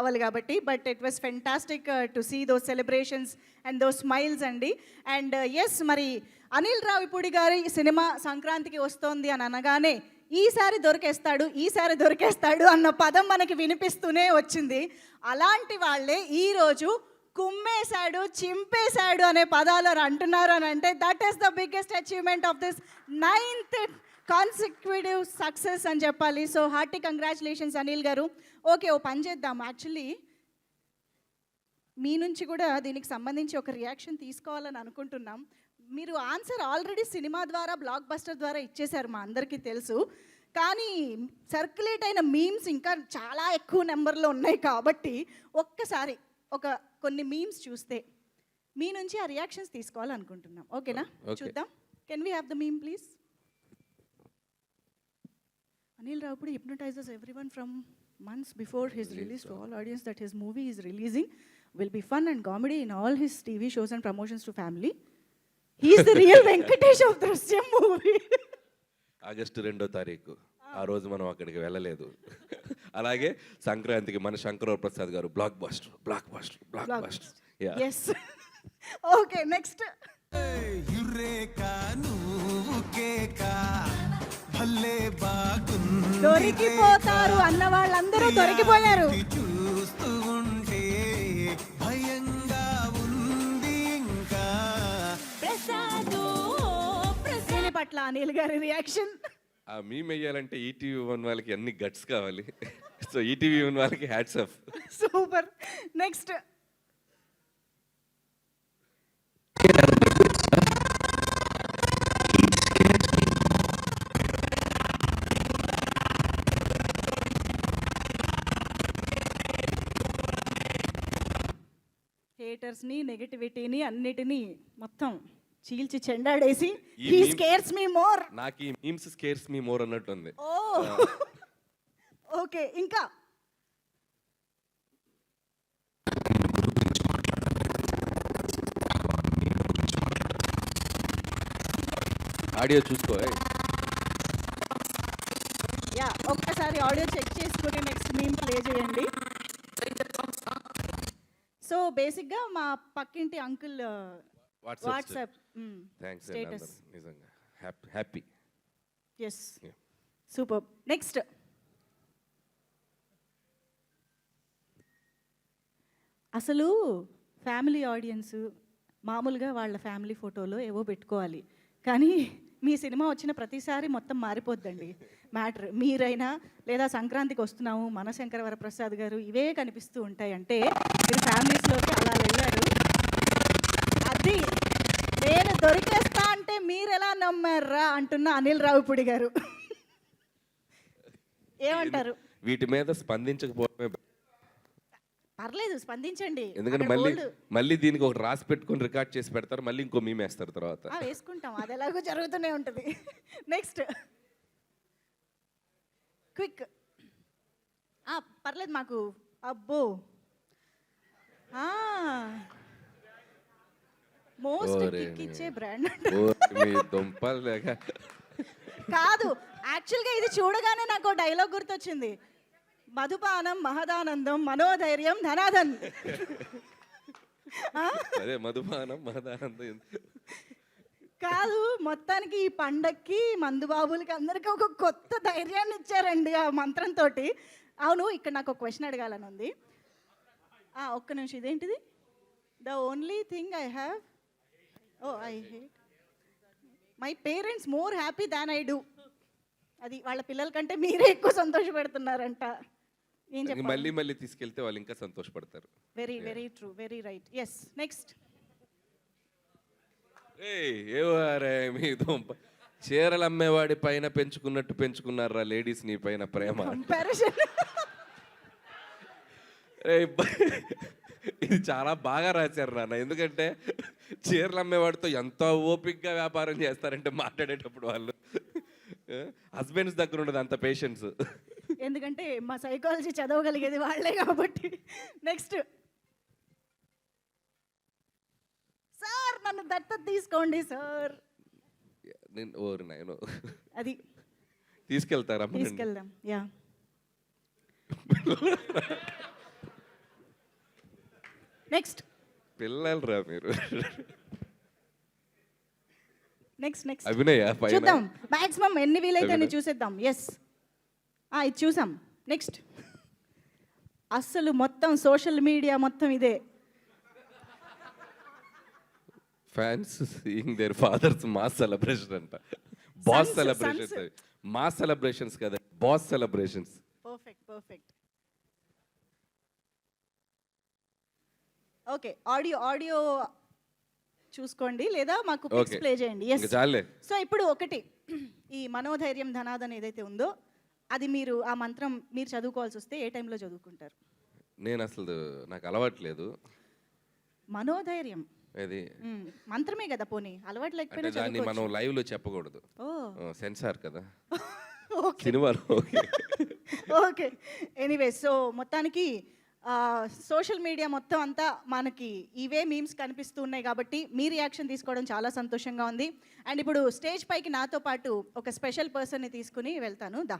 కావాలి కాబట్టి. But it was fantastic to see those celebrations and those smiles అండి. And yes, మరి అనిల్ రావిపూడి గారి సినిమా సంక్రాంతికి వస్తోంది అని అనగానే ఈసారి దొరికేస్తాడు అన్న పదం మనకి వినిపిస్తూనే వచ్చింది. అలాంటి వాళ్ళే ఈరోజు కుమ్మేశాడు, చింపేశాడు అనే పదాలు అంటున్నారు అని అంటే that is the biggest achievement of this 9th consecutive success అని చెప్పాలి. సో హార్టీ కంగ్రాచులేషన్స్ అనిల్ గారు. ఓకే, ఓ పని చేద్దాం. యాక్చువల్లీ మీ నుంచి కూడా దీనికి సంబంధించి ఒక రియాక్షన్ తీసుకోవాలని అనుకుంటున్నాం. మీరు ఆన్సర్ ఆల్రెడీ సినిమా ద్వారా, బ్లాక్ బస్టర్ ద్వారా ఇచ్చేశారు, మా అందరికీ తెలుసు. కానీ సర్క్యులేట్ అయిన మీమ్స్ ఇంకా చాలా ఎక్కువ నెంబర్లో ఉన్నాయి కాబట్టి ఒక్కసారి కొన్ని మీమ్స్ చూస్తే మీ నుంచి ఆ రియాక్షన్స్ తీసుకోవాలనుకుంటున్నాం. ఓకేనా? చూద్దాం. Can we have the meme please? Anil Ravipudi hypnotizes everyone from months before his release to all audience that his movie is releasing will be fun and comedy in all his TV shows and promotions to family. He is the real Venkatesh of Drishyam movie. August 2వ తారీఖు ఆ రోజు మనం అక్కడికి వెళ్ళలేదు. అలాగే సంక్రాంతికి మన శంకరరావు ప్రసాద్ గారు block buster. Yes. Okay, next. దొరికిపోతారు అన్న వాళ్ళందరూ దొరికిపోయారు. పట్ల అనిల్ గారి రియాక్షన్. ఆ మీమ్ వేయాలంటే ఈటీవీ 1 వాళ్ళకి అన్ని గట్స్ కావాలి. సో ఈటీవీ 1 వాళ్ళకి హ్యాట్స్ ఆఫ్. సూపర్. నెక్స్ట్. హేటర్స్ని, నెగటివిటీని అన్నిటినీ మొత్తం చీల్చి చెండాడేసి హీ స్కేర్స్ మీ మోర్. నాకు ఈ మీమ్స్ స్కేర్స్ మీ మోర్ అన్నట్టుంది. ఓకే, ఇంకా ఆడియో చూసుకో. యా, ఒక్కసారి ఆడియో చెక్ చేసుకుని నెక్స్ట్ మీమ్ ప్లే చేయండి. సో బేసిక్గా మా పక్కింటి అంకుల్ వాట్సాప్ స్టేటస్. నిజంగా హ్యాపీ. Yes, super. నెక్స్ట్. అసలు ఫ్యామిలీ ఆడియన్స్ మామూలుగా వాళ్ళ ఫ్యామిలీ ఫోటోలో ఏవో పెట్టుకోవాలి, కానీ మీ సినిమా వచ్చిన ప్రతిసారి మొత్తం మారిపోద్దండి మ్యాటర్. మీరైనా లేదా సంక్రాంతికి వస్తున్నాము మన శంకర వరప్రసాద్ గారు ఇవే కనిపిస్తూ ఉంటాయి. అంటే మీరు ఫ్యామిలీస్లోకి అలా వెళ్ళారు. అది నేను దొరికేస్తా అంటే మీరు ఎలా నమ్మారా అంటున్న అనిల్ రావిపూడి గారు ఏమంటారు? వీటి మీద స్పందించకపోవడమే. పర్లేదు, స్పందించండి. ఎందుకంటే మళ్ళీ దీనికి ఒకటి రాసి పెట్టుకొని రికార్డ్ చేసి పెడతారు, మళ్ళీ ఇంకో మీమ్ వేస్తారు తర్వాత. వేసుకుంటాం, అది ఎలాగో జరుగుతూనే ఉంటుంది. నెక్స్ట్. క్విక్. పర్లేదు మాకు. అబ్బో, మోస్ట్ కిక్ ఇచ్చే బ్రాండ్ కాదు. యాక్చువల్గా ఇది చూడగానే నాకు డైలాగ్ గుర్తొచ్చింది. మధుపానం మహదానందం మనోధైర్యం ధనాధన్. అదే మధుపానం మహదానందం కాదు, మొత్తానికి ఈ పండక్కి మందుబాబులకి అందరికీ ఒక కొత్త ధైర్యాన్ని ఇచ్చారండి ఆ మంత్రంతో. అవును, ఇక్కడ నాకు ఒక క్వశ్చన్ అడగాలని ఉంది. ఒక్క నిమిషం. ఇదేంటిది? The only thing I have I hate my parents more happy than I do. అది వాళ్ళ పిల్లల కంటే మీరే ఎక్కువ సంతోషపెడుతున్నారంట. మళ్ళీ తీసుకెళ్తే వాళ్ళు ఇంకా సంతోషపడతారు. Very very true, very right. Yes, next. మీ దుంప చీరలు అమ్మేవాడి పైన పెంచుకున్నట్టు పెంచుకున్నారా లేడీస్ నీ పైన ప్రేమ. ఇది చాలా బాగా రాశారు నాన్న. ఎందుకంటే చీరలు అమ్మేవాడితో ఎంత ఓపిక్గా వ్యాపారం చేస్తారంటే మాట్లాడేటప్పుడు వాళ్ళు హస్బెండ్స్ దగ్గర ఉండదు అంత పేషెన్స్. ఎందుకంటే మా సైకాలజీ చదవగలిగేది వాళ్ళే కాబట్టి. నెక్స్ట్. సార్ నన్ను దత్తత తీసుకోండి సార్. అది తీసుకెళ్తారా? తీసుకెళ్దాం. యా, నెక్స్ట్ పిల్లలు రా మీరు. నెక్స్ట్ నెక్స్ట్ అభినయ పైన చూద్దాం మాక్సిమం ఎన్ని వీలైతే అన్ని చూసేద్దాం. ఎస్ ఇది చూసాం. నెక్స్ట్ అస్సలు మొత్తం సోషల్ మీడియా మొత్తం ఇదే. Fans seeing their fathers mass celebration అంట. Boss Sons, celebrations sons. అవి. మాస్ సెలబ్రేషన్స్ కదా, boss celebrations. Perfect perfect. Okay audio చూసుకోండి లేదా మాకు పిక్స్ Okay. ప్లే చేయండి. ఎస్ ఇంకా చాలే. సో ఇప్పుడు ఒకటి ఈ మనోధైర్యం ధనాదన్ ఏదైతే ఉందో అది మీరు ఆ మంత్రం మీరు చదువుకోవాల్సి వస్తే ఏ టైంలో చదువుకుంటారు? నేను అసలు నాకు అలవాట్లేదు. మనోధైర్యం అది మంత్రమే కదా, పోనీ అలవాటు అంటే లేకపోయినా దాన్ని మనం చదువుకోవచ్చు. లైవ్ లో చెప్పకూడదు, ఓ సెన్సార్ కదా ఓకే సినిమాలో. ఓకే ఎనీవే సో మొత్తానికి సోషల్ మీడియా మొత్తం అంతా మనకి ఇవే మీమ్స్ కనిపిస్తూ ఉన్నాయి కాబట్టి మీ రియాక్షన్ తీసుకోవడం చాలా సంతోషంగా ఉంది. అండ్ ఇప్పుడు స్టేజ్ పైకి నాతో పాటు ఒక స్పెషల్ పర్సన్ని తీసుకుని వెళ్తాను. దా